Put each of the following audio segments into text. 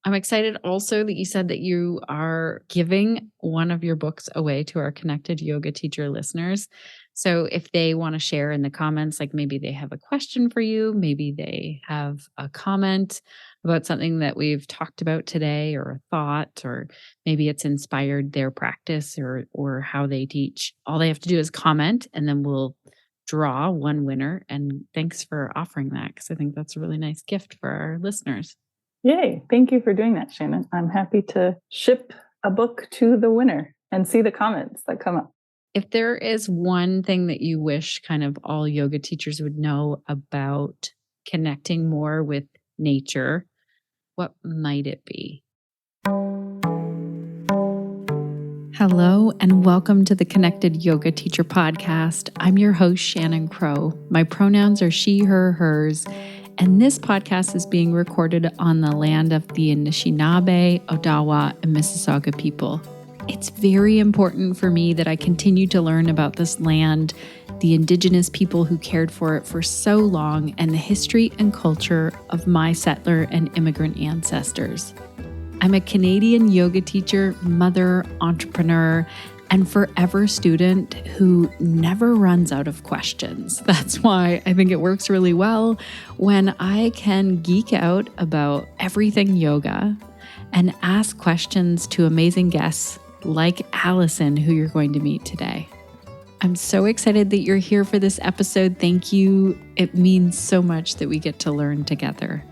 I'm excited also that you said that you are giving one of your books away to our Connected Yoga Teacher listeners. So if they want to share in the comments, like maybe they have a question for you, maybe they have a comment about something that we've talked about today or a thought, or maybe it's inspired their practice or how they teach. All they have to do is comment and then we'll draw one winner. And thanks for offering that, because I think that's a really nice gift for our listeners. Yay. Thank you for doing that, Shannon. I'm happy to ship a book to the winner and see the comments that come up. If there is one thing that you wish kind of all yoga teachers would know about connecting more with nature, what might it be? Hello, and welcome to the Connected Yoga Teacher Podcast. I'm your host, Shannon Crow. My pronouns are she, her, hers. And this podcast is being recorded on the land of the Anishinaabe, Odawa, and Mississauga people. It's very important for me that I continue to learn about this land, the Indigenous people who cared for it for so long, and the history and culture of my settler and immigrant ancestors. I'm a Canadian yoga teacher, mother, entrepreneur, and forever student who never runs out of questions. That's why I think it works really well when I can geek out about everything yoga and ask questions to amazing guests like Alison, who you're going to meet today. I'm so excited that you're here for this episode. Thank you. It means so much that we get to learn together.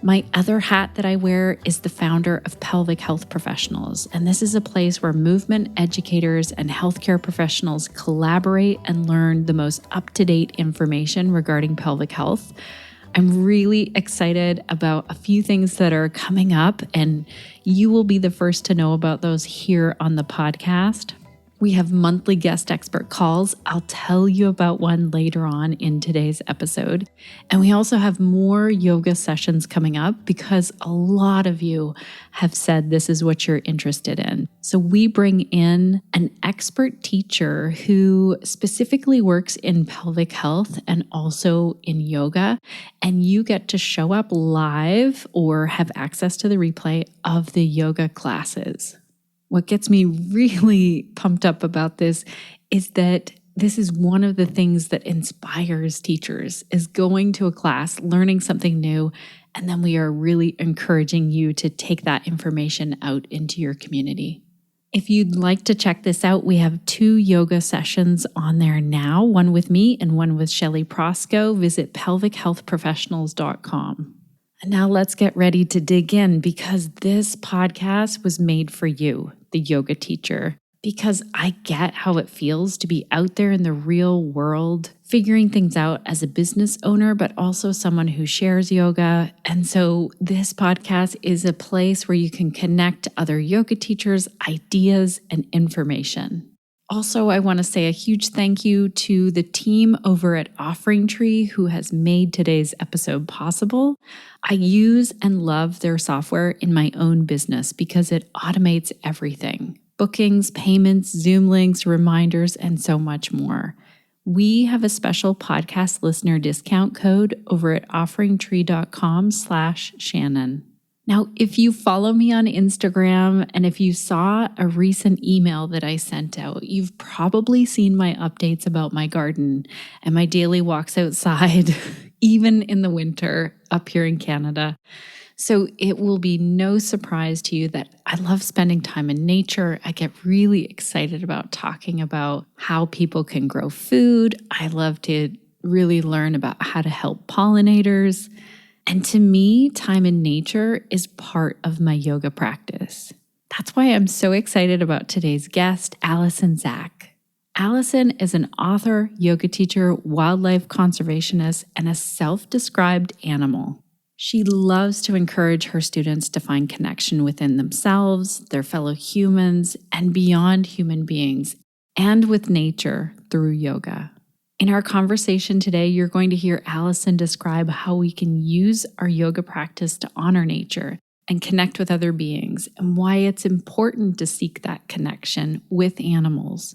My other hat that I wear is the founder of Pelvic Health Professionals, and this is a place where movement educators and healthcare professionals collaborate and learn the most up-to-date information regarding pelvic health. I'm really excited about a few things that are coming up, and you will be the first to know about those here on the podcast. We have monthly guest expert calls. I'll tell you about one later on in today's episode. And we also have more yoga sessions coming up because a lot of you have said this is what you're interested in. So we bring in an expert teacher who specifically works in pelvic health and also in yoga. And you get to show up live or have access to the replay of the yoga classes. What gets me really pumped up about this is that this is one of the things that inspires teachers, is going to a class, learning something new, and then we are really encouraging you to take that information out into your community. If you'd like to check this out, we have 2 yoga sessions on there now, one with me and one with Shelly Prosco. Visit pelvichealthprofessionals.com. And now let's get ready to dig in, because this podcast was made for you, the yoga teacher, because I get how it feels to be out there in the real world, figuring things out as a business owner, but also someone who shares yoga. And so this podcast is a place where you can connect other yoga teachers, ideas, and information. Also, I want to say a huge thank you to the team over at OfferingTree who has made today's episode possible. I use and love their software in my own business because it automates everything: bookings, payments, Zoom links, reminders, and so much more. We have a special podcast listener discount code over at offeringtree.com/Shannon. Now, if you follow me on Instagram and if you saw a recent email that I sent out, you've probably seen my updates about my garden and my daily walks outside, even in the winter up here in Canada. So it will be no surprise to you that I love spending time in nature. I get really excited about talking about how people can grow food. I love to really learn about how to help pollinators. And to me, time in nature is part of my yoga practice. That's why I'm so excited about today's guest, Alison Zak. Alison is an author, yoga teacher, wildlife conservationist, and a self-described animal. She loves to encourage her students to find connection within themselves, their fellow humans, and beyond human beings, and with nature through yoga. In our conversation today, you're going to hear Alison describe how we can use our yoga practice to honor nature and connect with other beings, and why it's important to seek that connection with animals.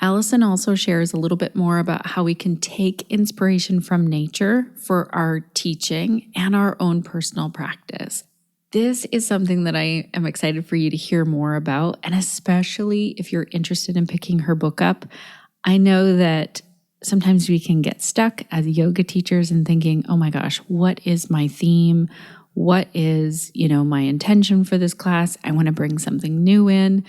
Alison also shares a little bit more about how we can take inspiration from nature for our teaching and our own personal practice. this is something that I am excited for you to hear more about. And especially if you're interested in picking her book up, I know that sometimes we can get stuck as yoga teachers and thinking, oh my gosh, what is my theme? What is, my intention for this class? I want to bring something new in.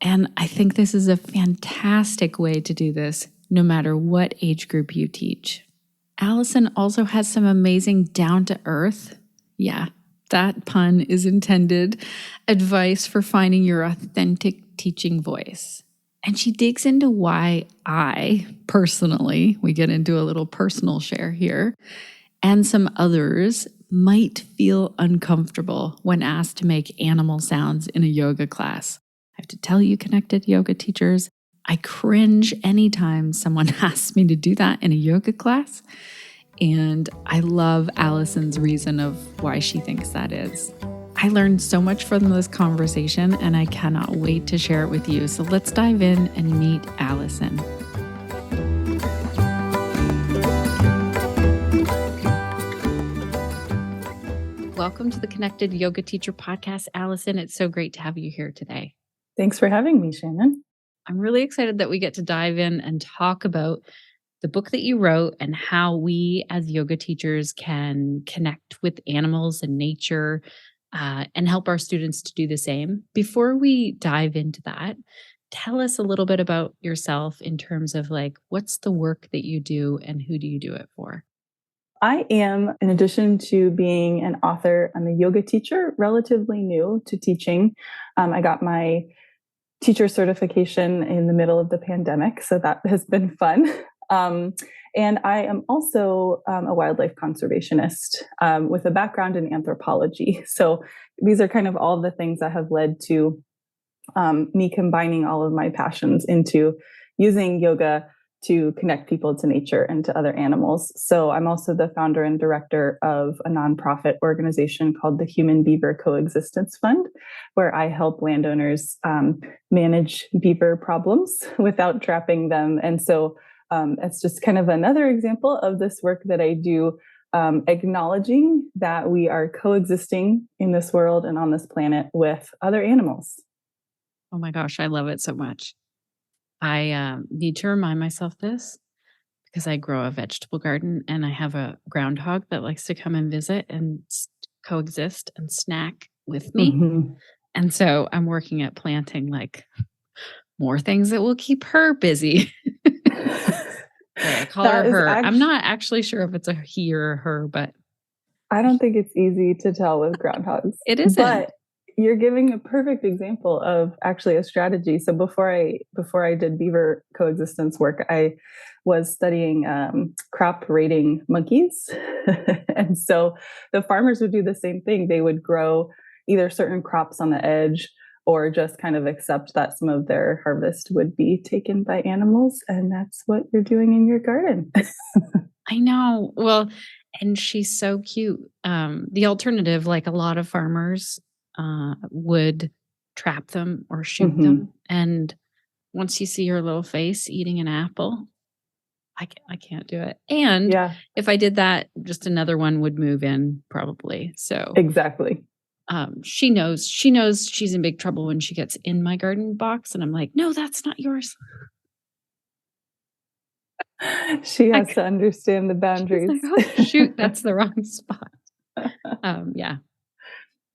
And I think this is a fantastic way to do this, no matter what age group you teach. Alison also has some amazing down-to-earth, that pun is intended, advice for finding your authentic teaching voice. And she digs into why I, personally, we get into a little personal share here, and some others might feel uncomfortable when asked to make animal sounds in a yoga class. I have to tell you, connected yoga teachers, I cringe anytime someone asks me to do that in a yoga class. And I love Alison's reason of why she thinks that is. I learned so much from this conversation, and I cannot wait to share it with you. So let's dive in and meet Alison. Welcome to the Connected Yoga Teacher Podcast, Alison. It's so great to have you here today. Thanks for having me, Shannon. I'm really excited that we get to dive in and talk about the book that you wrote and how we as yoga teachers can connect with animals and nature and help our students to do the same. Before we dive into that, tell us a little bit about yourself in terms of what's the work that you do and who do you do it for? I am, in addition to being an author, I'm a yoga teacher, relatively new to teaching. I got my teacher certification in the middle of the pandemic, so that has been fun. And I am also a wildlife conservationist with a background in anthropology. So these are kind of all the things that have led to me combining all of my passions into using yoga to connect people to nature and to other animals. So I'm also the founder and director of a nonprofit organization called the Human Beaver Coexistence Fund, where I help landowners manage beaver problems without trapping them. And so it's just kind of another example of this work that I do, acknowledging that we are coexisting in this world and on this planet with other animals. Oh my gosh, I love it so much. I need to remind myself this because I grow a vegetable garden and I have a groundhog that likes to come and visit and coexist and snack with me. Mm-hmm. And so I'm working at planting more things that will keep her busy. I call her her. I'm not actually sure if it's a he or a her, but I don't think it's easy to tell with groundhogs. It isn't. But you're giving a perfect example of actually a strategy. So before I did beaver coexistence work, I was studying crop raiding monkeys. And so the farmers would do the same thing. They would grow either certain crops on the edge or just kind of accept that some of their harvest would be taken by animals. And that's what you're doing in your garden. I know. Well, and she's so cute. The alternative, a lot of farmers would trap them or shoot them. And once you see her little face eating an apple, I can't do it. And if I did that, just another one would move in probably. So exactly. She knows she's in big trouble when she gets in my garden box. And I'm like, no, that's not yours. She has to understand the boundaries. Oh, shoot, that's the wrong spot. Yeah.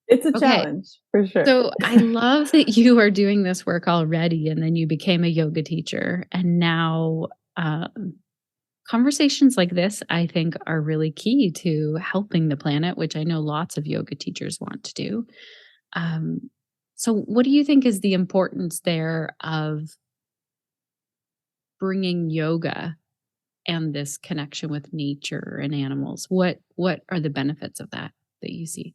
It's a challenge for sure. So I love that you are doing this work already, and then you became a yoga teacher. And now conversations like this, I think, are really key to helping the planet, which I know lots of yoga teachers want to do. So what do you think is the importance there of bringing yoga and this connection with nature and animals? What are the benefits of that you see?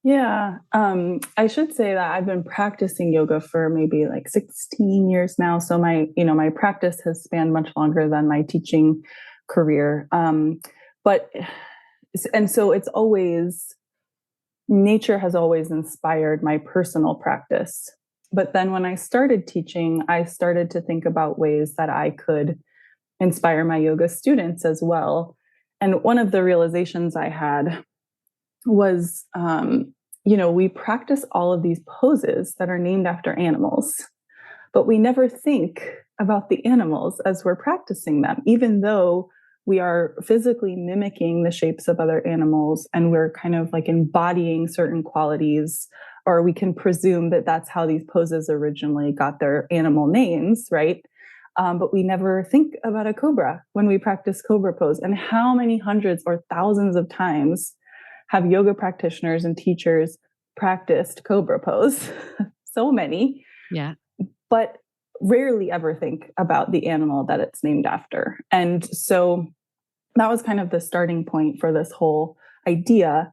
Yeah, I should say that I've been practicing yoga for maybe 16 years now. So my practice has spanned much longer than my teaching career. So it's always, nature has always inspired my personal practice. But then when I started teaching, I started to think about ways that I could inspire my yoga students as well. And one of the realizations I had was we practice all of these poses that are named after animals, but we never think about the animals as we're practicing them, even though we are physically mimicking the shapes of other animals and we're kind of like embodying certain qualities, or we can presume that that's how these poses originally got their animal names, right? But we never think about a cobra when we practice cobra pose. And how many hundreds or thousands of times have yoga practitioners and teachers practiced cobra pose? So many. Yeah. But rarely ever think about the animal that it's named after. And so that was kind of the starting point for this whole idea.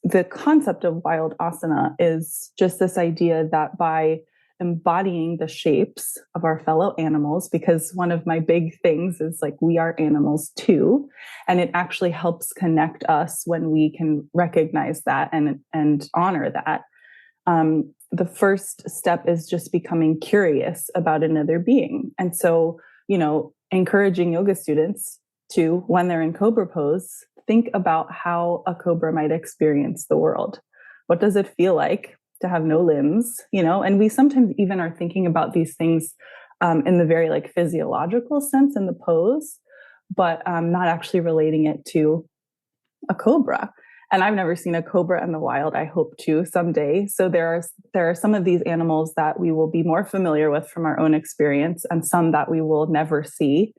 The concept of wild asana is just this idea that by embodying the shapes of our fellow animals, because one of my big things is like we are animals too, and it actually helps connect us when we can recognize that and honor that. The first step is just becoming curious about another being. And so, encouraging yoga students to, when they're in cobra pose, think about how a cobra might experience the world. What does it feel like to have no limbs? And we sometimes even are thinking about these things in the very like physiological sense in the pose, but not actually relating it to a cobra. And I've never seen a cobra in the wild. I hope to someday. So there are some of these animals that we will be more familiar with from our own experience, and some that we will never see.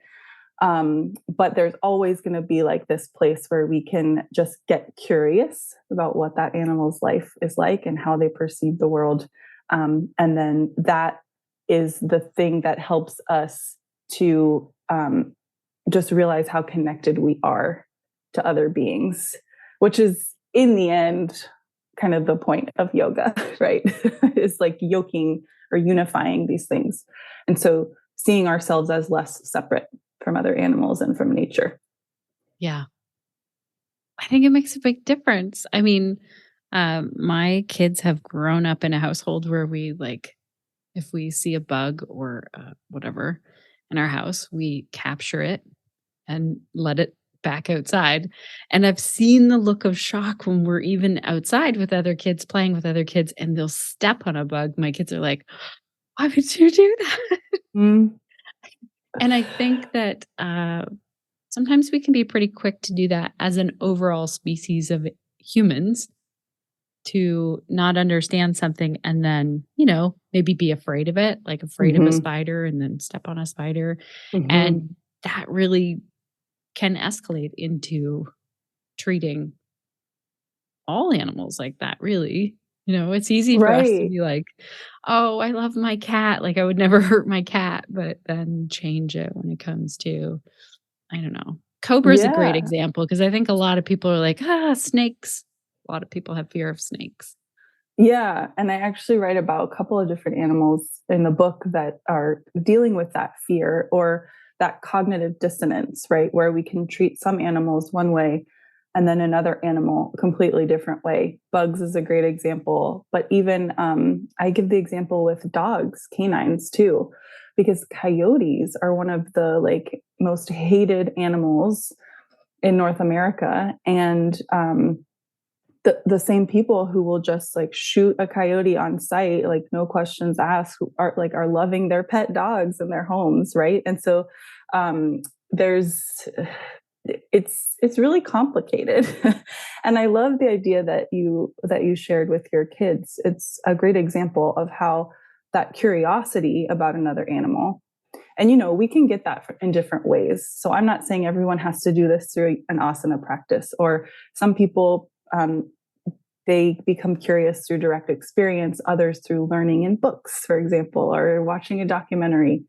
But there's always going to be like this place where we can just get curious about what that animal's life is like and how they perceive the world. And then that is the thing that helps us to just realize how connected we are to other beings, which is in the end kind of the point of yoga, right? It's like yoking or unifying these things. And so seeing ourselves as less separate from other animals and from nature. Yeah. I think it makes a big difference. I mean, my kids have grown up in a household where we like, if we see a bug or whatever in our house, we capture it and let it back outside. And I've seen the look of shock when we're even outside with other kids, playing with other kids, and they'll step on a bug. My kids are like, why would you do that? Mm. And I think that sometimes we can be pretty quick to do that as an overall species of humans, to not understand something and then, maybe be afraid of it, like afraid of a spider and then step on a spider. And that really can escalate into treating all animals like that, really. It's easy for us to Right. be like, oh, I love my cat. Like I would never hurt my cat, but then change it when it comes to, I don't know. Cobra is a great Yeah. example because I think a lot of people are like, snakes. A lot of people have fear of snakes. Yeah. And I actually write about a couple of different animals in the book that are dealing with that fear or that cognitive dissonance, right? Where we can treat some animals one way and then another animal a completely different way. Bugs is a great example. But even I give the example with dogs, canines too, because coyotes are one of the like most hated animals in North America. And the same people who will just like shoot a coyote on sight, like no questions asked, who are loving their pet dogs in their homes, right? And so there's it's really complicated. And I love the idea that you shared with your kids. It's a great example of how that curiosity about another animal, and we can get that in different ways. So I'm not saying everyone has to do this through an asana practice, or some people they become curious through direct experience, others through learning in books, for example, or watching a documentary.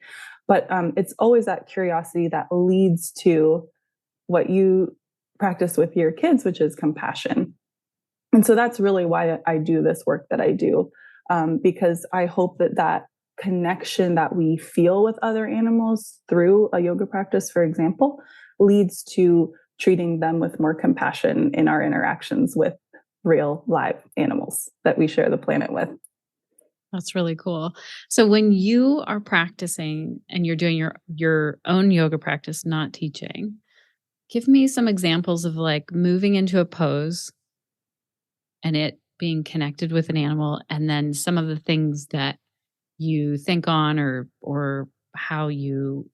But it's always that curiosity that leads to what you practice with your kids, which is compassion. And so that's really why I do this work that I do, because I hope that connection that we feel with other animals through a yoga practice, for example, leads to treating them with more compassion in our interactions with real live animals that we share the planet with. That's really cool. So when you are practicing and you're doing your own yoga practice, not teaching, give me some examples of like moving into a pose and it being connected with an animal, and then some of the things that you think on or how you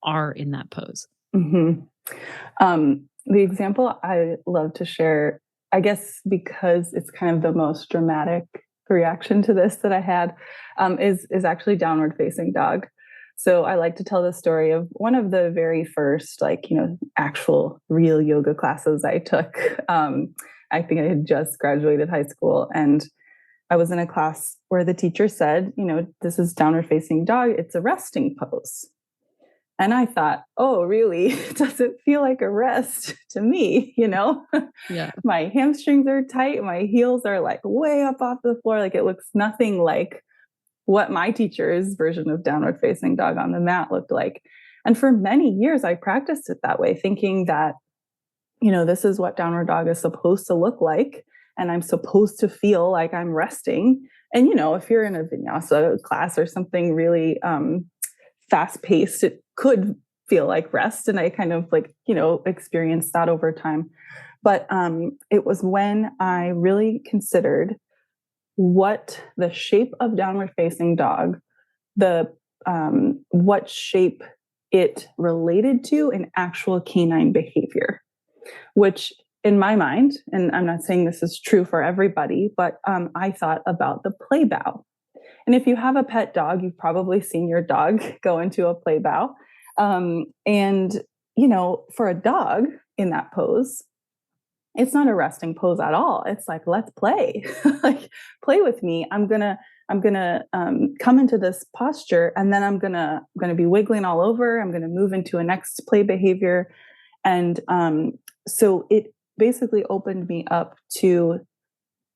are in that pose. Mm-hmm. The example I love to share, I guess because it's kind of the most dramatic reaction to this that I had, is actually downward facing dog. So I like to tell the story of one of the very first, actual real yoga classes I took. I think I had just graduated high school, and I was in a class where the teacher said, this is downward facing dog. It's a resting pose. And I thought, oh, really? Does it feel like a rest to me? Yeah. My hamstrings are tight. My heels are like way up off the floor. Like it looks nothing like what my teacher's version of downward facing dog on the mat looked like. And for many years, I practiced it that way, thinking that, this is what downward dog is supposed to look like. And I'm supposed to feel like I'm resting. And, if you're in a vinyasa class or something really fast paced, it could feel like rest. And I kind of experienced that over time. But it was when I really considered what the shape of downward facing dog, what shape it related to in actual canine behavior, which in my mind, and I'm not saying this is true for everybody, but I thought about the play bow. And if you have a pet dog, you've probably seen your dog go into a play bow. And, for a dog in that pose, it's not a resting pose at all. It's like, let's play, like play with me. I'm going to come into this posture, and then I'm going to be wiggling all over. I'm going to move into a next play behavior. And so it basically opened me up to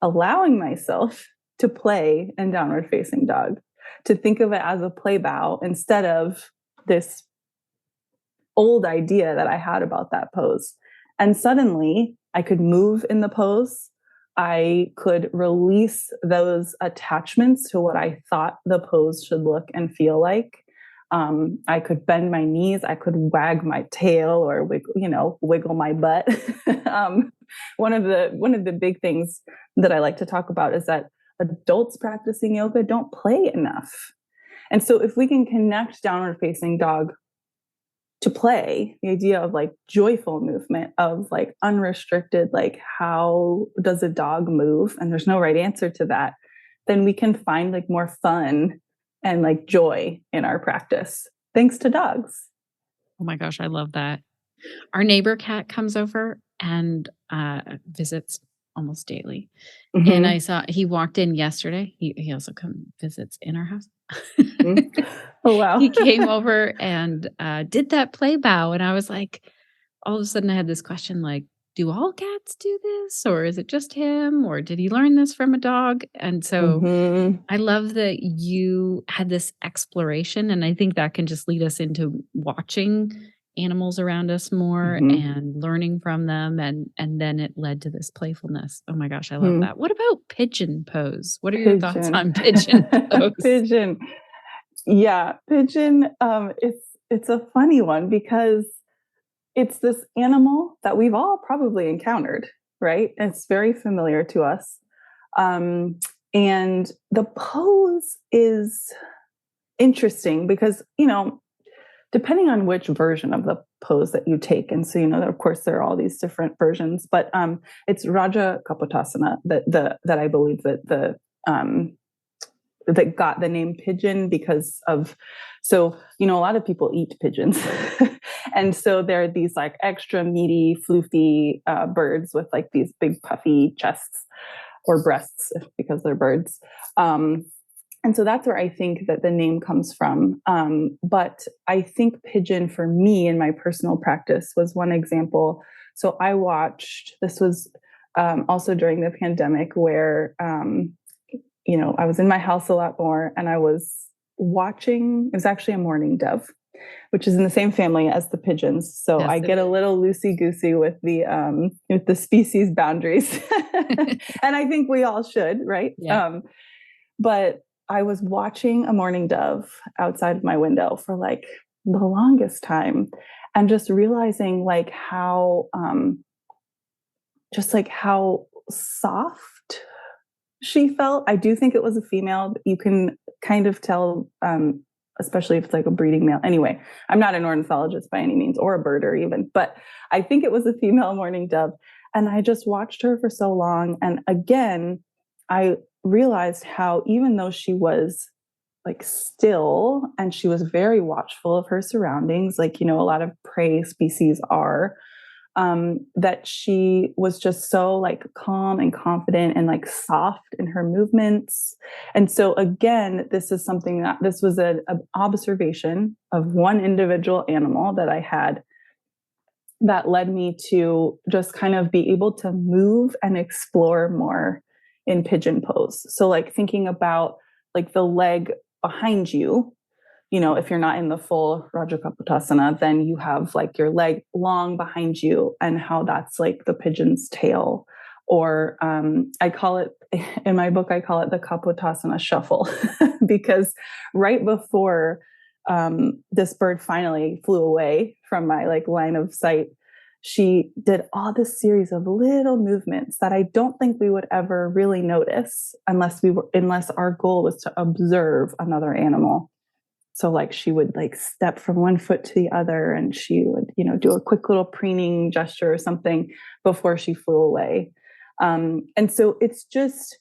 allowing myself to play in downward facing dog, to think of it as a play bow instead of this old idea that I had about that pose. And suddenly I could move in the pose. I could release those attachments to what I thought the pose should look and feel like. I could bend my knees. I could wag my tail or wiggle my butt. One of the big things that I like to talk about is that adults practicing yoga don't play enough. And so if we can connect downward facing dog to play, the idea of like joyful movement, of like unrestricted, like how does a dog move? And there's no right answer to that. Then we can find like more fun and like joy in our practice, thanks to dogs. Oh my gosh, I love that. Our neighbor cat comes over and visits almost daily. Mm-hmm. And I saw he walked in yesterday. He also visits in our house. Mm-hmm. Oh, wow. He came over and did that play bow. And I was like, all of a sudden I had this question like, do all cats do this? Or is it just him? Or did he learn this from a dog? And so Mm-hmm. I love that you had this exploration. And I think that can just lead us into watching animals around us more Mm-hmm. and learning from them. And then it led to this playfulness. Oh my gosh, I love that. What about pigeon pose? What are your thoughts on pigeon pose? Pigeon. Yeah, pigeon. It's a funny one because it's this animal that we've all probably encountered, right? It's very familiar to us. And the pose is interesting because, depending on which version of the pose that you take. And so, of course, there are all these different versions, but it's Raja Kapotasana that I believe that that got the name pigeon because of, so, a lot of people eat pigeons. And so they're these like extra meaty, floofy birds with like these big puffy chests or breasts because they're birds. And so that's where I think that the name comes from. But I think pigeon for me in my personal practice was one example. So I watched, this was also during the pandemic where, I was in my house a lot more and I was watching, it was actually a mourning dove, which is in the same family as the pigeons. So yes, I get a little loosey-goosey with the species boundaries. And I think we all should, right? Yeah. But I was watching a mourning dove outside of my window for like the longest time and just realizing like how soft I do think it was a female, but you can kind of tell, especially if it's like a breeding male. Anyway, I'm not an ornithologist by any means, or a birder even, but I think it was a female mourning dove. And I just watched her for so long. And again, I realized how, even though she was like still and she was very watchful of her surroundings, like, a lot of prey species are, that she was just so like calm and confident and like soft in her movements. And so again, this was an observation of one individual animal that I had that led me to just kind of be able to move and explore more in pigeon pose. So like thinking about like the leg behind you, if you're not in the full Rajakapotasana, then you have like your leg long behind you, and how that's like the pigeon's tail. Or I call it, in my book, I call it the Kapotasana shuffle, because right before this bird finally flew away from my like line of sight, she did all this series of little movements that I don't think we would ever really notice unless our goal was to observe another animal. So like she would like step from one foot to the other, and she would, do a quick little preening gesture or something before she flew away. And so it just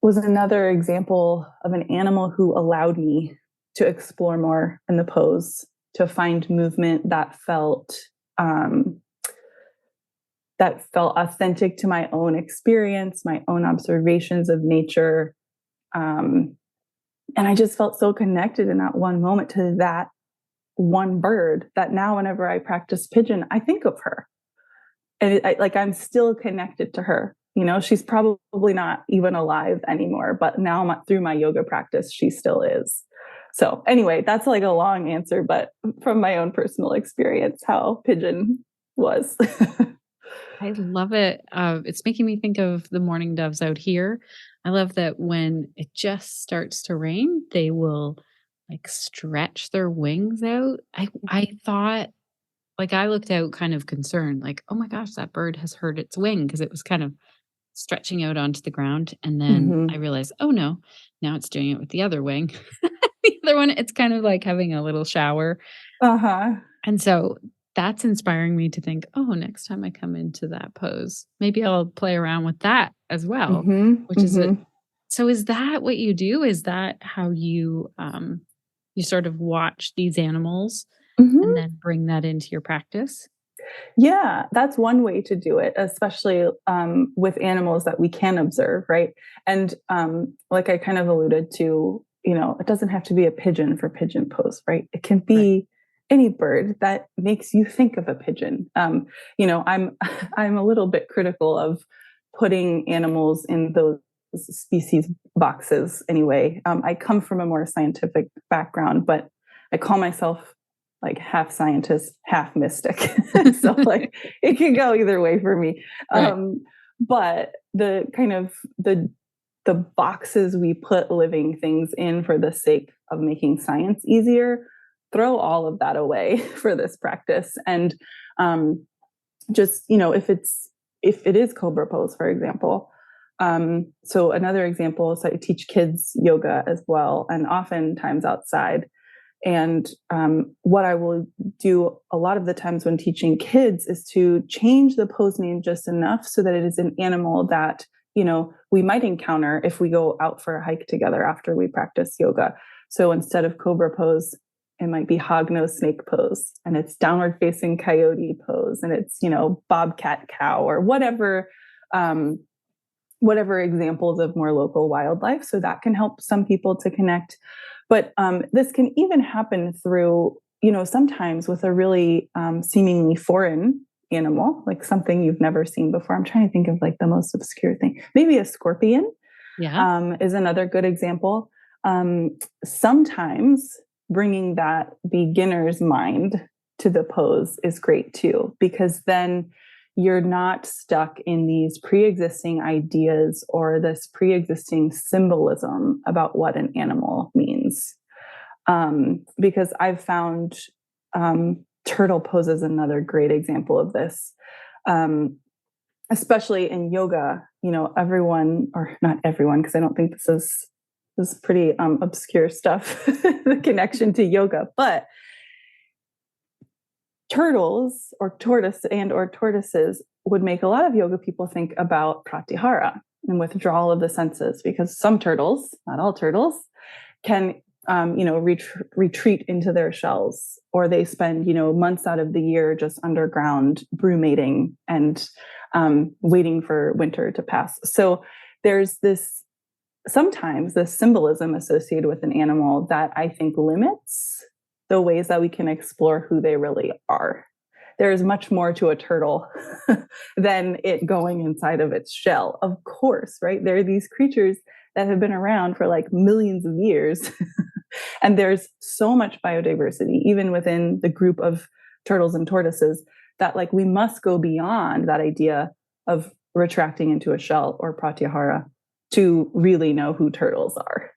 was another example of an animal who allowed me to explore more in the pose, to find movement that felt authentic to my own experience, my own observations of nature. And I just felt so connected in that one moment to that one bird that now whenever I practice pigeon, I think of her. And I'm still connected to her. She's probably not even alive anymore, but now through my yoga practice, she still is. So anyway, that's like a long answer, but from my own personal experience, how pigeon was. I love it. It's making me think of the mourning doves out here. I love that when it just starts to rain, they will like stretch their wings out. I thought, like, I looked out kind of concerned, like, oh my gosh, that bird has hurt its wing, because it was kind of stretching out onto the ground. And then I Mm-hmm. realized, oh no, now it's doing it with the other wing. The other one, it's kind of like having a little shower. Uh-huh. And so that's inspiring me to think, oh, next time I come into that pose, maybe I'll play around with that as well, Mm-hmm. which is it. Mm-hmm. So is that what you do? Is that how you sort of watch these animals and Mm-hmm. then bring that into your practice? Yeah, that's one way to do it, especially with animals that we can observe, right? And like I kind of alluded to, it doesn't have to be a pigeon for pigeon pose, right? It can Right. be any bird that makes you think of a pigeon. I'm I'm a little bit critical of putting animals in those species boxes anyway. I come from a more scientific background, but I call myself like half scientist, half mystic. So like it can go either way for me. Right. But the kind of the boxes we put living things in for the sake of making science easier, throw all of that away for this practice. And just, if it is cobra pose, for example. So another example is I teach kids yoga as well, and oftentimes outside. And what I will do a lot of the times when teaching kids is to change the pose name just enough so that it is an animal that, we might encounter if we go out for a hike together after we practice yoga. So instead of cobra pose, it might be hognose snake pose, and it's downward facing coyote pose, and it's, bobcat cow, or whatever examples of more local wildlife. So that can help some people to connect. But this can even happen through, sometimes with a really seemingly foreign animal, like something you've never seen before. I'm trying to think of like the most obscure thing. Maybe a scorpion Yeah. is another good example. Sometimes bringing that beginner's mind to the pose is great too, because then you're not stuck in these pre-existing ideas or this pre-existing symbolism about what an animal means. Because I've found turtle pose is another great example of this. especially in yoga, everyone, or not everyone, because I don't think this is pretty obscure stuff, the connection to yoga, but turtles or tortoises would make a lot of yoga people think about pratyahara and withdrawal of the senses, because some turtles, not all turtles, can retreat into their shells, or they spend months out of the year just underground brumating and waiting for winter to pass. So there's sometimes this symbolism associated with an animal that I think limits the ways that we can explore who they really are. There is much more to a turtle than it going inside of its shell. Of course, right? There are these creatures that have been around for like millions of years. And there's so much biodiversity, even within the group of turtles and tortoises, that like we must go beyond that idea of retracting into a shell or pratyahara to really know who turtles are.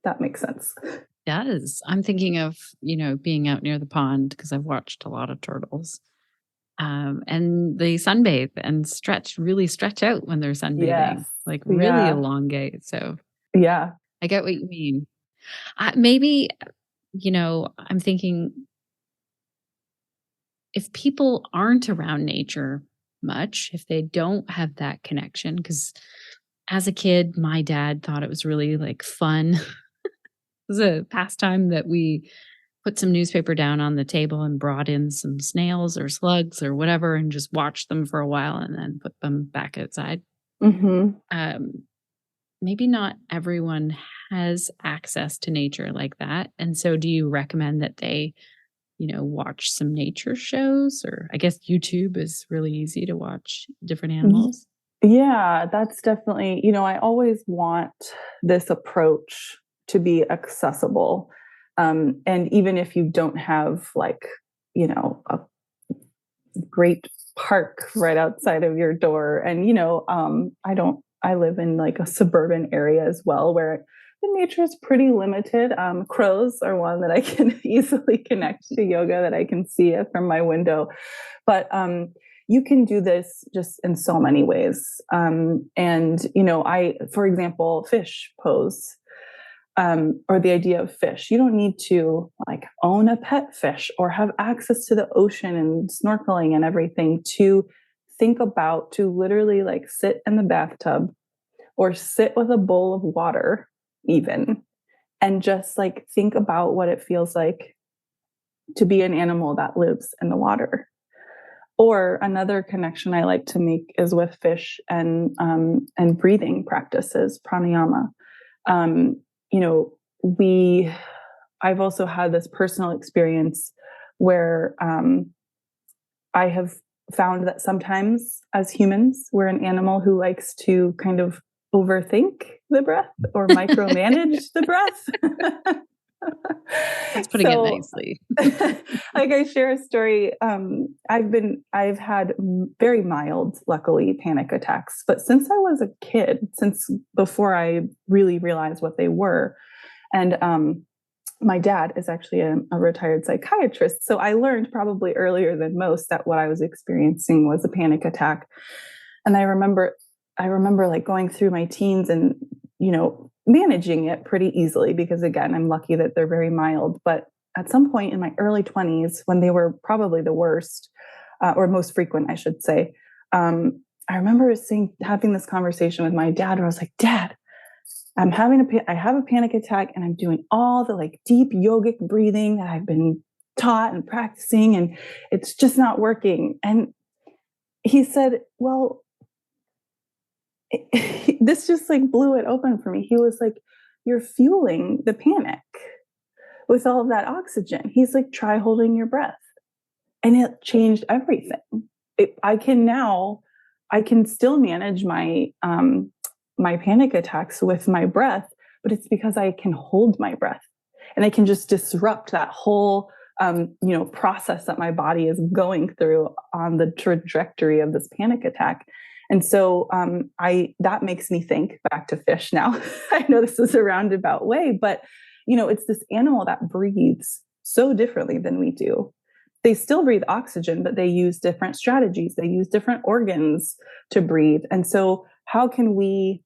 That makes sense. Does. I'm thinking of, being out near the pond because I've watched a lot of turtles. And they sunbathe and really stretch out when they're sunbathing, Yes. like really elongate. So yeah, I get what you mean. Maybe, I'm thinking if people aren't around nature much, if they don't have that connection, because as a kid, my dad thought it was really like fun. It was a pastime that we put some newspaper down on the table and brought in some snails or slugs or whatever and just watched them for a while and then put them back outside. Mm-hmm. Maybe not everyone has access to nature like that. And so do you recommend that they, watch some nature shows? Or I guess YouTube is really easy to watch different animals. Yeah, that's definitely, I always want this approach to be accessible. And even if you don't have like, a great park right outside of your door. And, I live in like a suburban area as well, where the nature is pretty limited. Crows are one that I can easily connect to yoga, that I can see it from my window. But you can do this just in so many ways. For example, fish pose. Or the idea of fish. You don't need to like own a pet fish or have access to the ocean and snorkeling and everything to literally like sit in the bathtub or sit with a bowl of water even, and just like think about what it feels like to be an animal that lives in the water. Or another connection I like to make is with fish and breathing practices, pranayama. I've also had this personal experience where I have found that sometimes as humans, we're an animal who likes to kind of overthink the breath or micromanage the breath. That's putting it nicely. Like I share a story. I've had very mild, luckily, panic attacks, but since I was a kid, since before I really realized what they were, and my dad is actually a retired psychiatrist, so I learned probably earlier than most that what I was experiencing was a panic attack. And I remember like going through my teens and managing it pretty easily, because again, I'm lucky that they're very mild. But at some point in my early 20s, when they were probably the worst, or most frequent, I should say, I remember having this conversation with my dad where I was like, Dad, I have a panic attack and I'm doing all the like deep yogic breathing that I've been taught and practicing, and it's just not working. And he said, well, this just like blew it open for me. He was like, you're fueling the panic with all of that oxygen. He's like, try holding your breath. And it changed everything. I can still manage my panic attacks with my breath, but it's because I can hold my breath and I can just disrupt that whole process that my body is going through on the trajectory of this panic attack. And so that makes me think back to fish now. I know this is a roundabout way, but it's this animal that breathes so differently than we do. they still breathe oxygen, but they use different strategies. They use different organs to breathe. And so how can we,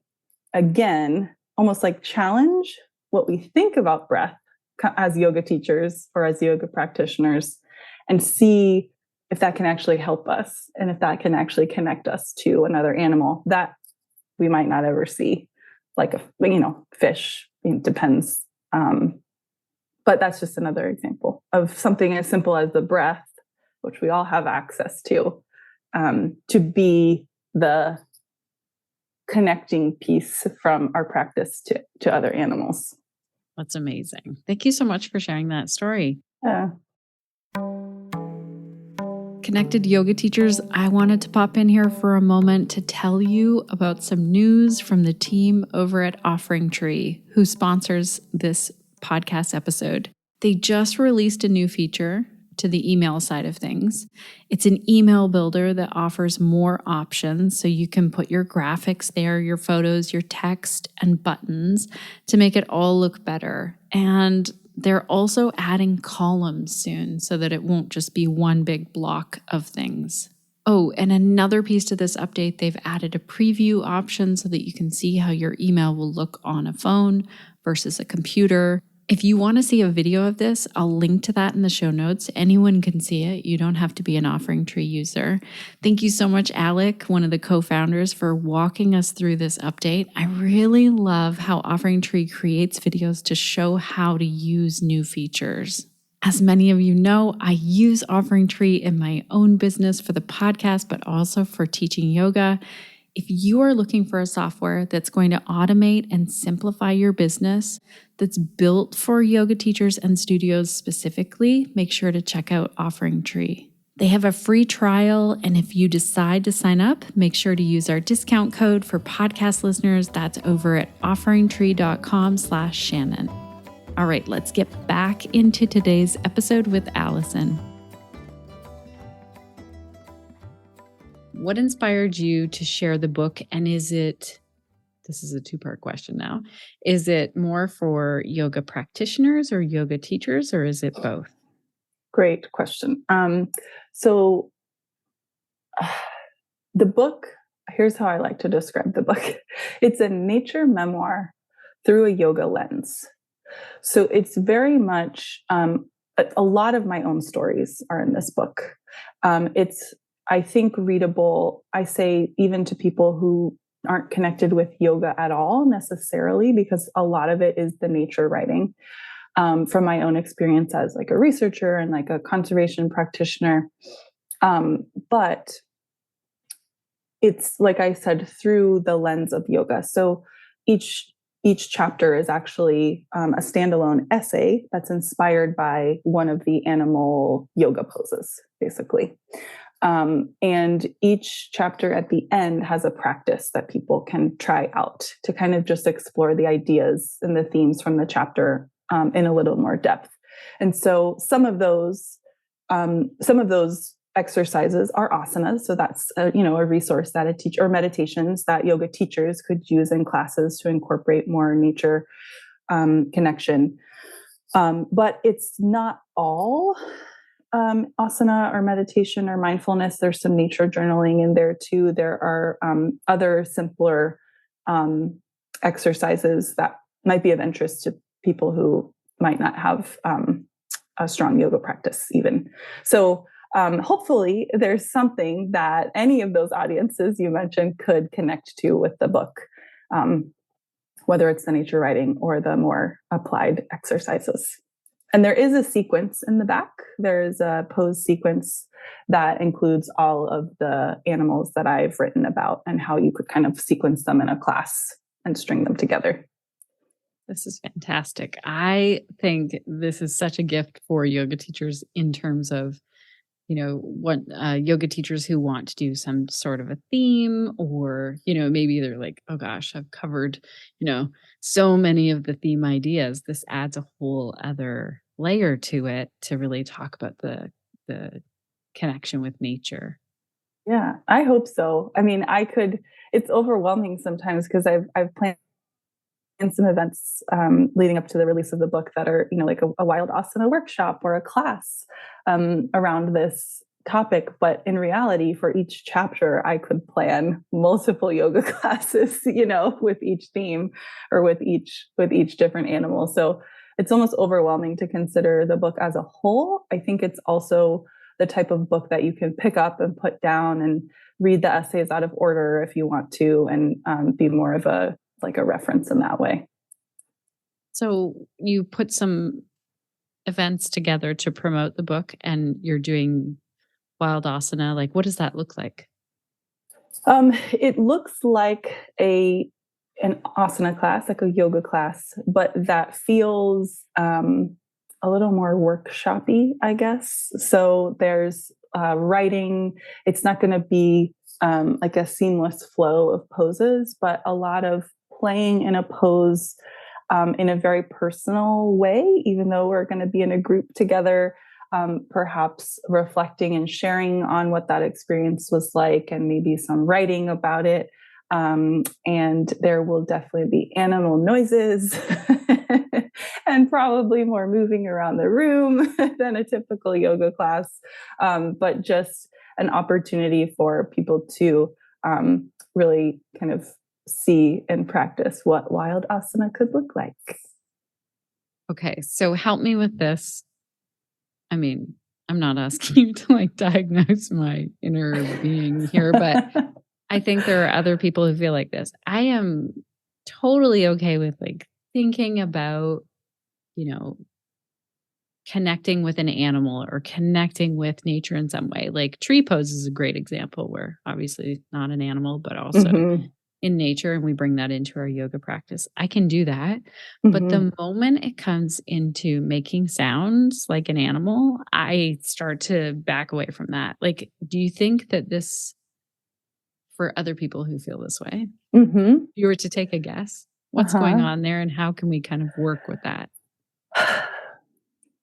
again, almost like challenge what we think about breath as yoga teachers or as yoga practitioners, and see if that can actually help us, and if that can actually connect us to another animal that we might not ever see, like a fish. It depends. But that's just another example of something as simple as the breath, which we all have access to be the connecting piece from our practice to other animals. That's amazing. Thank you so much for sharing that story. Yeah. Connected yoga teachers, I wanted to pop in here for a moment to tell you about some news from the team over at OfferingTree, who sponsors this podcast episode. They just released a new feature to the email side of things. It's an email builder that offers more options, so you can put your graphics there, your photos, your text, and buttons to make it all look better. And they're also adding columns soon so that it won't just be one big block of things. Oh, and another piece to this update, they've added a preview option so that you can see how your email will look on a phone versus a computer. If you want to see a video of this, I'll link to that in the show notes. Anyone can see it. You don't have to be an OfferingTree user. Thank you so much, Alec, one of the co-founders, for walking us through this update. I really love how OfferingTree creates videos to show how to use new features. As many of you know, I use OfferingTree in my own business for the podcast, but also for teaching yoga. If you are looking for a software that's going to automate and simplify your business, that's built for yoga teachers and studios specifically, make sure to check out OfferingTree. They have a free trial, and if you decide to sign up, make sure to use our discount code for podcast listeners. That's over at offeringtree.com/Shannon. All right, let's get back into today's episode with Alison. What inspired you to share the book? And this is a two-part question now, is it more for yoga practitioners or yoga teachers, or is it both? Great question. So the book, here's how I like to describe the book. It's a nature memoir through a yoga lens. So it's very much, a lot of my own stories are in this book. It's, I think, readable, I say, even to people who aren't connected with yoga at all necessarily, because a lot of it is the nature writing from my own experience as like a researcher and like a conservation practitioner. But it's, like I said, through the lens of yoga. So each chapter is actually a standalone essay that's inspired by one of the animal yoga poses, basically. And each chapter at the end has a practice that people can try out to kind of just explore the ideas and the themes from the chapter in a little more depth. And so some of those exercises are asanas. So that's a resource that a teacher, or meditations that yoga teachers could use in classes to incorporate more nature connection. But it's not all asana or meditation or mindfulness. There's some nature journaling in there too. There are other simpler exercises that might be of interest to people who might not have a strong yoga practice even. So hopefully there's something that any of those audiences you mentioned could connect to with the book, whether it's the nature writing or the more applied exercises. And there is a sequence in the back. There is a pose sequence that includes all of the animals that I've written about and how you could kind of sequence them in a class and string them together. This is fantastic. I think this is such a gift for yoga teachers in terms of, what yoga teachers who want to do some sort of a theme, or, maybe they're like, oh gosh, I've covered, so many of the theme ideas. This adds a whole other layer to it to really talk about the connection with nature. Yeah, I hope so. I mean, it's overwhelming sometimes because I've planned some events leading up to the release of the book that are, like a wild asana workshop or a class around this topic. But in reality, for each chapter, I could plan multiple yoga classes, with each theme or with each different animal. So it's almost overwhelming to consider the book as a whole. I think it's also the type of book that you can pick up and put down and read the essays out of order if you want to, and be more of a reference in that way. So you put some events together to promote the book, and you're doing wild asana. Like, what does that look like? It looks like an asana class, like a yoga class, but that feels a little more workshop-y, I guess. So there's writing. It's not going to be like a seamless flow of poses, but a lot of playing in a pose in a very personal way, even though we're going to be in a group together, perhaps reflecting and sharing on what that experience was like, and maybe some writing about it. And there will definitely be animal noises and probably more moving around the room than a typical yoga class, but just an opportunity for people to really kind of see and practice what wild asana could look like. Okay, so help me with this. I mean, I'm not asking you to diagnose my inner being here, but I think there are other people who feel like this. I am totally okay with thinking about, connecting with an animal or connecting with nature in some way. Like tree pose is a great example where obviously not an animal, but also in nature, and we bring that into our yoga practice. I can do that. But the moment it comes into making sounds like an animal, I start to back away from that. Do you think that this, for other people who feel this way, if you were to take a guess, what's going on there and how can we kind of work with that?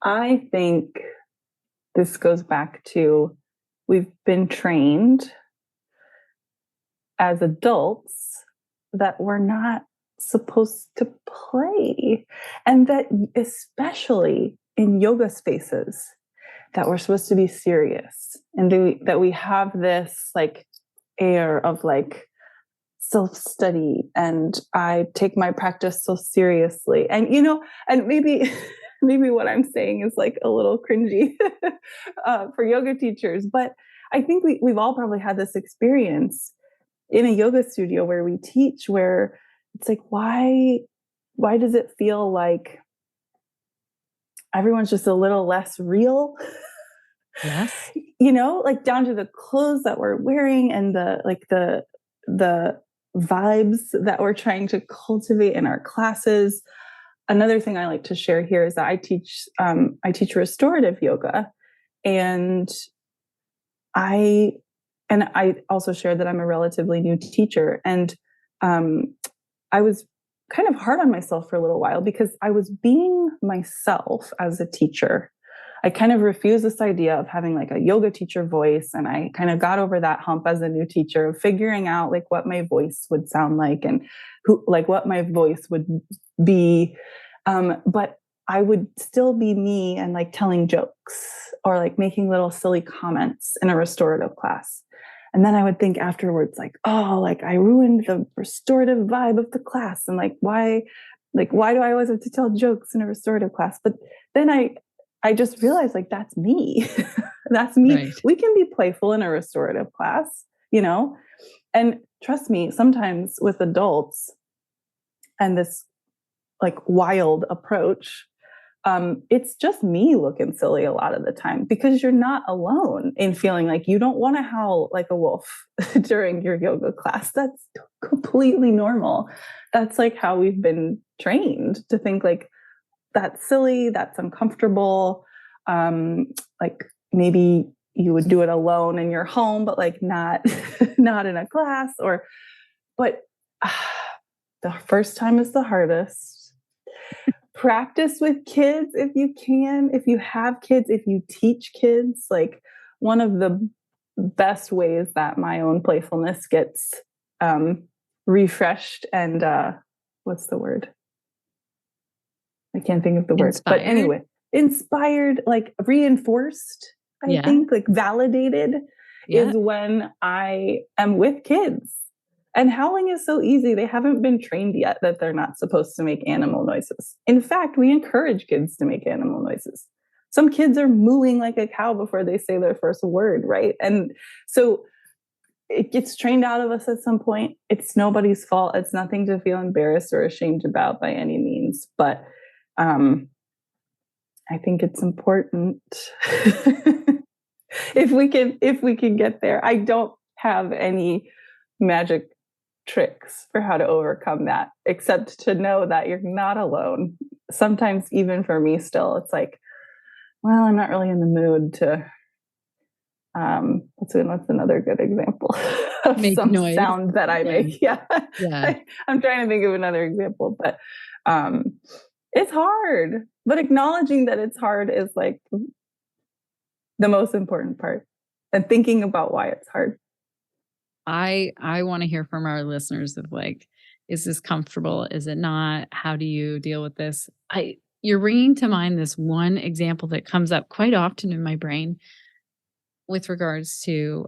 I think this goes back to, we've been trained as adults that we're not supposed to play, and that especially in yoga spaces that we're supposed to be serious, and that we have this air of self-study, and I take my practice so seriously, and and maybe what I'm saying is a little cringy for yoga teachers, but I think we've all probably had this experience in a yoga studio where we teach, where it's why does it feel like everyone's just a little less real? Yes. Down to the clothes that we're wearing and the vibes that we're trying to cultivate in our classes. Another thing I like to share here is that I teach restorative yoga, and I also shared that I'm a relatively new teacher, and I was kind of hard on myself for a little while because I was being myself as a teacher. I kind of refused this idea of having a yoga teacher voice, and I kind of got over that hump as a new teacher of figuring out what my voice would sound like and what my voice would be. But I would still be me and telling jokes or making little silly comments in a restorative class. And then I would think afterwards, I ruined the restorative vibe of the class. And why do I always have to tell jokes in a restorative class? But then I just realized that's me. That's me. Right. We can be playful in a restorative class, and trust me, sometimes with adults and this wild approach, it's just me looking silly a lot of the time, because you're not alone in feeling you don't want to howl like a wolf during your yoga class. That's completely normal. That's how we've been trained to think that's silly, that's uncomfortable. Maybe you would do it alone in your home, but not not in a class. But the first time is the hardest. Practice with kids if you can, if you have kids, if you teach kids. One of the best ways that my own playfulness gets refreshed and what's the word? can't think of the word. Inspired? But anyway, inspired, like reinforced, I think, like validated is when I am with kids. And howling is so easy. They haven't been trained yet that they're not supposed to make animal noises. In fact, we encourage kids to make animal noises. Some kids are mooing like a cow before they say their first word, right? And so it gets trained out of us at some point. It's nobody's fault. It's nothing to feel embarrassed or ashamed about by any means. But I think it's important if we can get there. I don't have any magic tricks for how to overcome that, except to know that you're not alone. Sometimes even for me still, it's like, well, I'm not really in the mood to what's another good example of make some noise. Sound that I make? I'm trying to think of another example, but it's hard. But acknowledging that it's hard is like the most important part, and thinking about why it's hard. I want to hear from our listeners of like, is this comfortable? Is it not? How do you deal with this? You're bringing to mind this one example that comes up quite often in my brain with regards to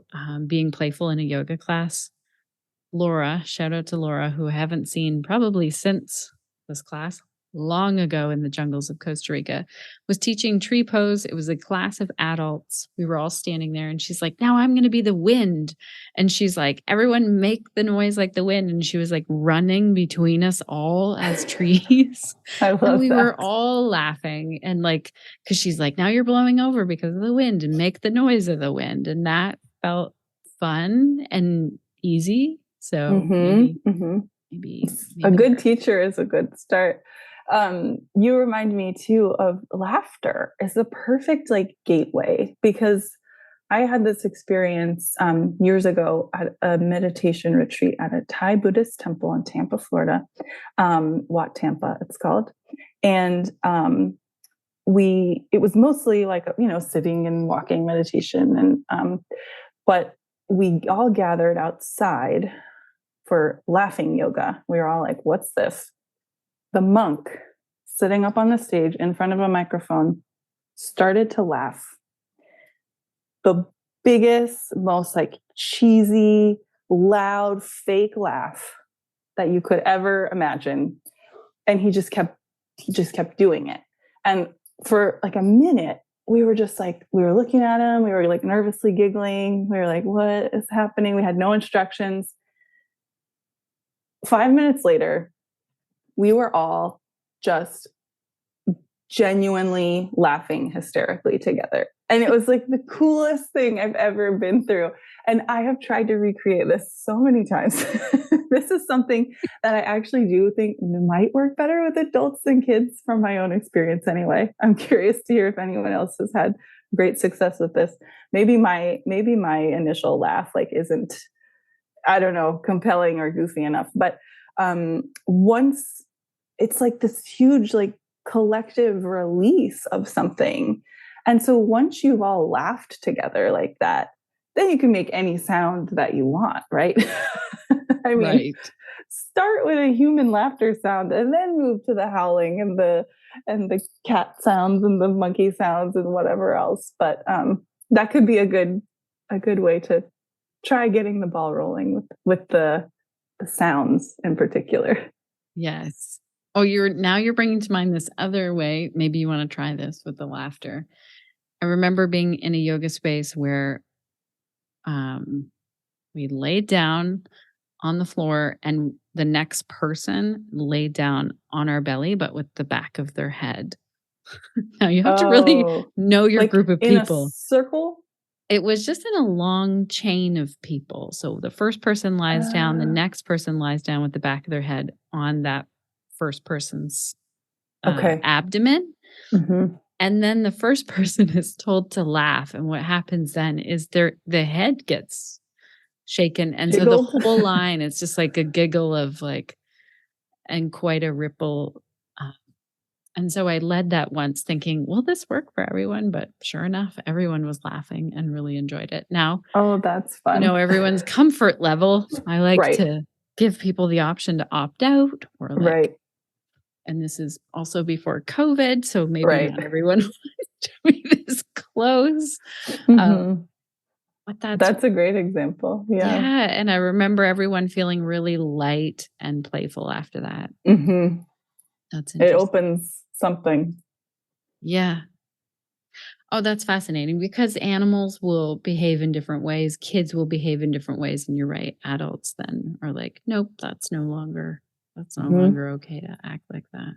being playful in a yoga class. Laura, shout out to Laura, who I haven't seen probably since this class, long ago in the jungles of Costa Rica, was teaching tree pose. It was a class of adults. We were all standing there and she's like, now I'm going to be the wind. And she's like, everyone make the noise like the wind. And she was like running between us all as trees. I love and we that. were all laughing. And like, cause she's like, now you're blowing over because of the wind and make the noise of the wind. And that felt fun and easy. So maybe a good teacher is a good start. You remind me too of laughter is the perfect like gateway, because I had this experience years ago at a meditation retreat at a Thai Buddhist temple in Tampa, Florida, Wat Tampa it's called. And it was mostly like, sitting and walking meditation. But we all gathered outside for laughing yoga. We were all like, what's this? The monk sitting up on the stage in front of a microphone started to laugh. The biggest, most like cheesy, loud, fake laugh that you could ever imagine. And he just kept doing it. And for like a minute, we were looking at him. We were like nervously giggling. We were like, what is happening? We had no instructions. 5 minutes later, we were all just genuinely laughing hysterically together. And it was like the coolest thing I've ever been through. And I have tried to recreate this so many times. This is something that I actually do think might work better with adults than kids from my own experience anyway. I'm curious to hear if anyone else has had great success with this. Maybe my initial laugh isn't, I don't know, compelling or goofy enough. But once it's like this huge collective release of something. And so once you've all laughed together like that, then you can make any sound that you want, right? I mean, start with a human laughter sound and then move to the howling and the cat sounds and the monkey sounds and whatever else. But that could be a good way to try getting the ball rolling with the sounds in particular. Yes. Oh, you're bringing to mind this other way. Maybe you want to try this with the laughter. I remember being in a yoga space where we laid down on the floor and the next person laid down on our belly, but with the back of their head. Now you have to really know your group of people. In a circle? It was just in a long chain of people. So the first person lies down, the next person lies down with the back of their head on that first person's abdomen. Mm-hmm. And then the first person is told to laugh. And what happens then is the head gets shaken. And Giggled. So the whole line, it's just like a giggle of and quite a ripple. And so I led that once thinking, will this work for everyone? But sure enough, everyone was laughing and really enjoyed it. Now, that's fun. Everyone's comfort level. I like to give people the option to opt out or and this is also before COVID, so maybe Right. not everyone was doing this close. Mhm. But that's That's a great example. Yeah. yeah, and I remember everyone feeling really light and playful after that. Mhm. That's It interesting. opens something. Yeah. Oh, that's fascinating because animals will behave in different ways. Kids will behave in different ways. And you're right. Adults then are like, nope, that's no longer Mhm. okay to act like that.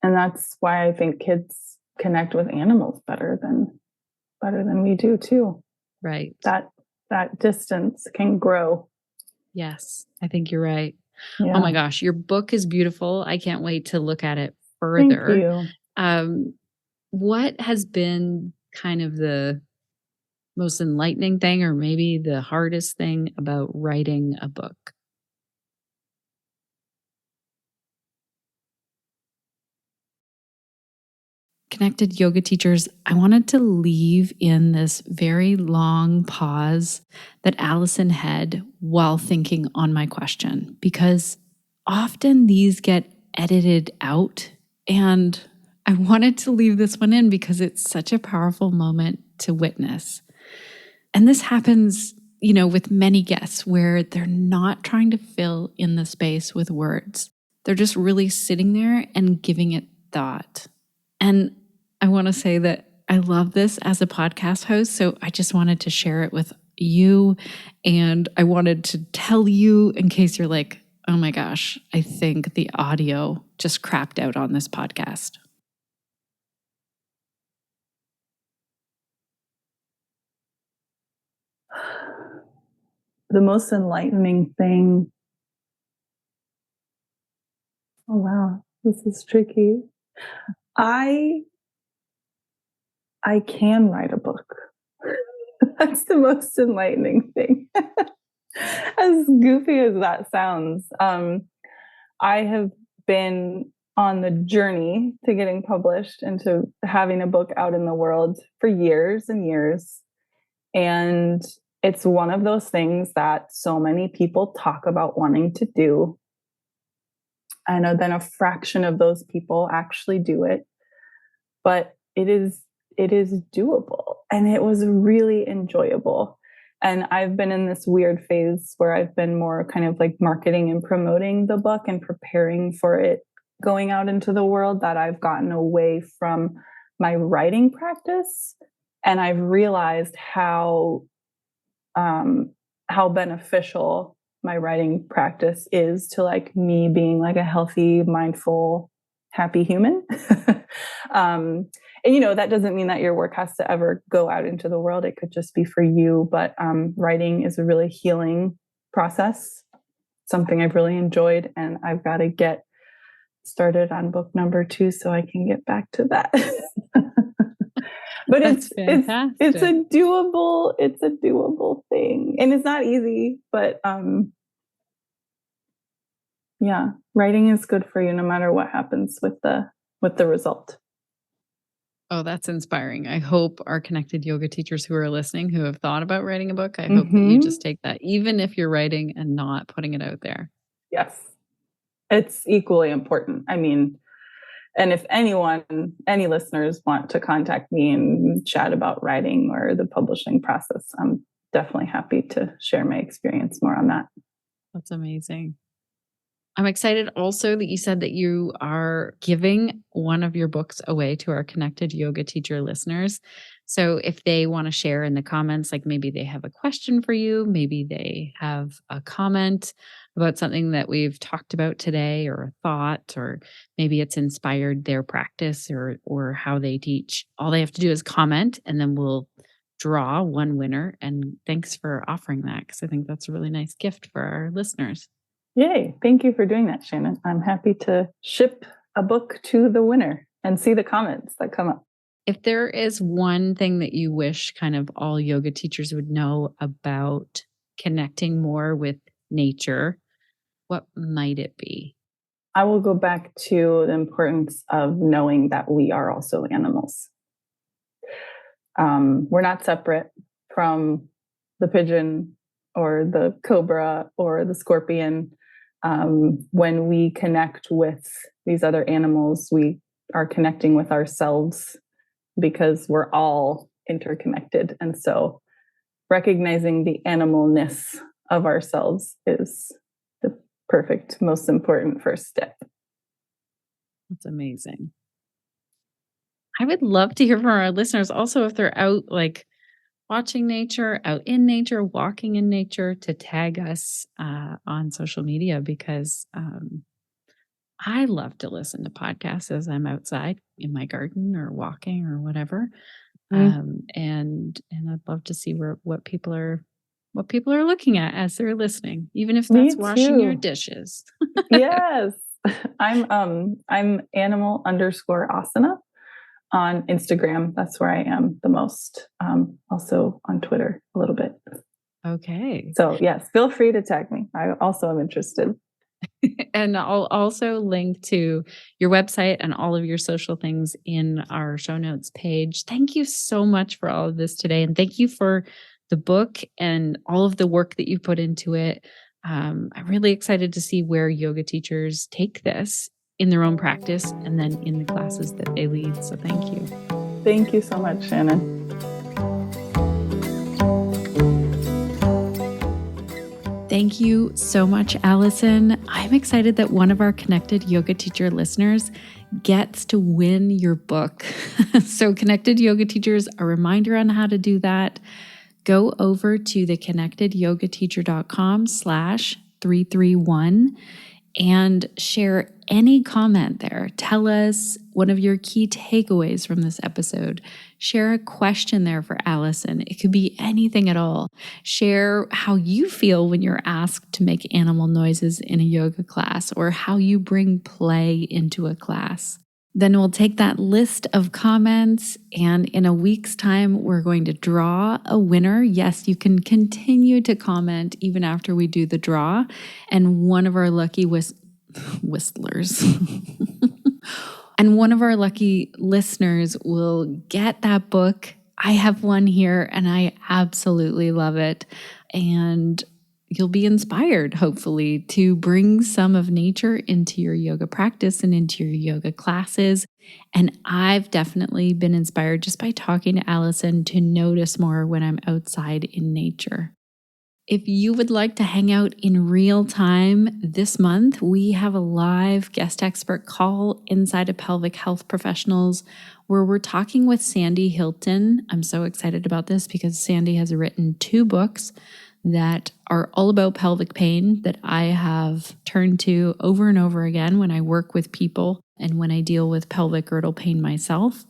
And that's why I think kids connect with animals better than we do too. Right. That distance can grow. Yes. I think you're right. Oh Yeah. my gosh. Your book is beautiful. I can't wait to look at it Thank further. you. Um, what has been kind of the most enlightening thing or maybe the hardest thing about writing a book? Connected yoga teachers, I wanted to leave in this very long pause that Alison had while thinking on my question, because often these get edited out. And I wanted to leave this one in because it's such a powerful moment to witness. And this happens, with many guests where they're not trying to fill in the space with words. They're just really sitting there and giving it thought. And I want to say that I love this as a podcast host. So I just wanted to share it with you. And I wanted to tell you in case you're like, oh my gosh, I think the audio just crapped out on this podcast. The most enlightening thing. Oh wow, this is tricky. I can write a book. That's the most enlightening thing. As goofy as that sounds, I have been on the journey to getting published and to having a book out in the world for years and years. And it's one of those things that so many people talk about wanting to do. And then a fraction of those people actually do it. But it is doable, and it was really enjoyable. And I've been in this weird phase where I've been more kind of like marketing and promoting the book and preparing for it going out into the world, that I've gotten away from my writing practice. And I've realized how beneficial my writing practice is to like me being like a healthy, mindful, happy human. And that doesn't mean that your work has to ever go out into the world. It could just be for you. But writing is a really healing process, something I've really enjoyed, and I've got to get started on book number 2 so I can get back to that. But That's it's fantastic. a doable thing, and it's not easy, but yeah, writing is good for you no matter what happens with the result. Oh, that's inspiring. I hope our connected yoga teachers who are listening, who have thought about writing a book, I hope that you just Mhm. take that, even if you're writing and not putting it out there. Yes. It's equally important. I mean, and if any listeners want to contact me and chat about writing or the publishing process, I'm definitely happy to share my experience more on that. That's amazing. I'm excited also that you said that you are giving one of your books away to our connected yoga teacher listeners. So if they want to share in the comments, like maybe they have a question for you, maybe they have a comment about something that we've talked about today or a thought, or maybe it's inspired their practice or how they teach. All they have to do is comment and then we'll draw one winner. And thanks for offering that, because I think that's a really nice gift for our listeners. Yay. Thank you for doing that, Shannon. I'm happy to ship a book to the winner and see the comments that come up. If there is one thing that you wish kind of all yoga teachers would know about connecting more with nature, what might it be? I will go back to the importance of knowing that we are also animals. We're not separate from the pigeon or the cobra or the scorpion. When we connect with these other animals, we are connecting with ourselves because we're all interconnected. And so recognizing the animalness of ourselves is the perfect, most important first step. That's amazing. I would love to hear from our listeners also if they're out like watching nature, out in nature, walking in nature, to tag us on social media because I love to listen to podcasts as I'm outside in my garden or walking or whatever. And I'd love to see what people are looking at as they're listening, even if that's Me washing your too. dishes. Yes. I'm animal _ Asana on Instagram. That's where I am the most. Also on Twitter a little bit. Okay. So yes, feel free to tag me. I also am interested. And I'll also link to your website and all of your social things in our show notes page. Thank you so much for all of this today. And thank you for the book and all of the work that you put into it. I'm really excited to see where yoga teachers take this in their own practice and then in the classes that they lead. So thank you. Thank you so much, Shannon. Thank you so much, Alison. I'm excited that one of our Connected Yoga Teacher listeners gets to win your book. So Connected Yoga Teachers, a reminder on how to do that. Go over to theconnectedyogateacher.com/331 and share any comment there. Tell us one of your key takeaways from this episode. Share a question there for Alison. It could be anything at all. Share how you feel when you're asked to make animal noises in a yoga class or how you bring play into a class. Then we'll take that list of comments and in a week's time, we're going to draw a winner. Yes, you can continue to comment even after we do the draw. And one of our lucky whistlers and one of our lucky listeners will get that book. I have one here and I absolutely love it. And you'll be inspired, hopefully, to bring some of nature into your yoga practice and into your yoga classes. And I've definitely been inspired just by talking to Alison to notice more when I'm outside in nature. If you would like to hang out in real time this month, we have a live guest expert call inside of Pelvic Health Professionals where we're talking with Sandy Hilton. I'm so excited about this because Sandy has written 2 books that are all about pelvic pain that I have turned to over and over again when I work with people and when I deal with pelvic girdle pain myself.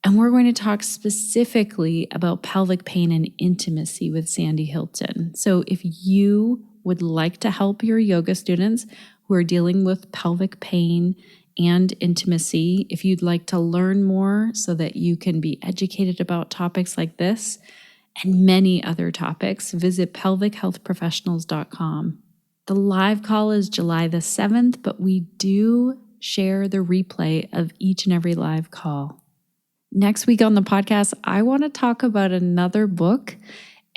And we're going to talk specifically about pelvic pain and intimacy with Sandy Hilton. So if you would like to help your yoga students who are dealing with pelvic pain and intimacy, if you'd like to learn more so that you can be educated about topics like this, and many other topics, visit pelvichealthprofessionals.com. The live call is July the 7th, but we do share the replay of each and every live call. Next week on the podcast, I want to talk about another book,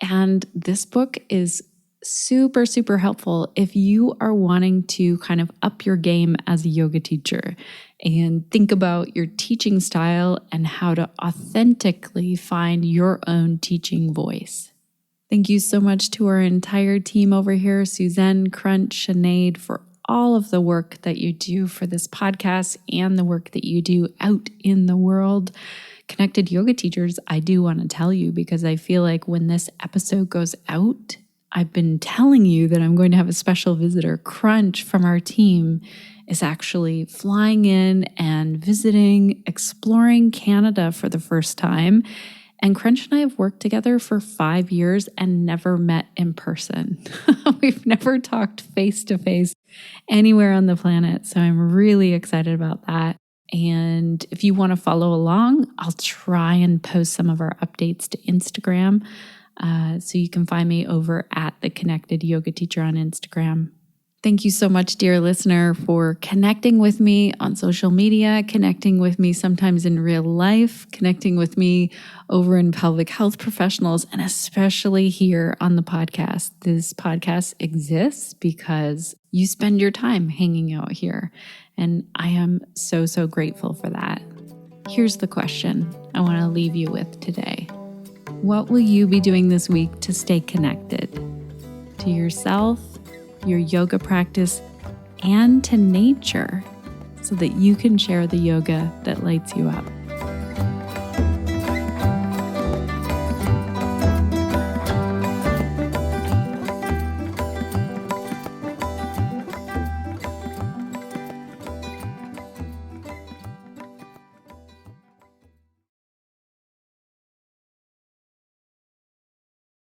and this book is super, super helpful if you are wanting to kind of up your game as a yoga teacher and think about your teaching style and how to authentically find your own teaching voice. Thank you so much to our entire team over here, Suzanne, Crunch, Sinead, for all of the work that you do for this podcast and the work that you do out in the world. Connected Yoga Teachers, I do want to tell you because I feel like when this episode goes out, I've been telling you that I'm going to have a special visitor. Crunch from our team is actually flying in and visiting, exploring Canada for the first time. And Crunch and I have worked together for 5 years and never met in person. We've never talked face to face anywhere on the planet. So I'm really excited about that. And if you want to follow along, I'll try and post some of our updates to Instagram. So you can find me over at the Connected Yoga Teacher on Instagram. Thank you so much, dear listener, for connecting with me on social media, connecting with me sometimes in real life, connecting with me over in Pelvic Health Professionals, and especially here on the podcast. This podcast exists because you spend your time hanging out here, and I am so, so grateful for that. Here's the question I want to leave you with today. What will you be doing this week to stay connected to yourself, your yoga practice, and to nature so that you can share the yoga that lights you up?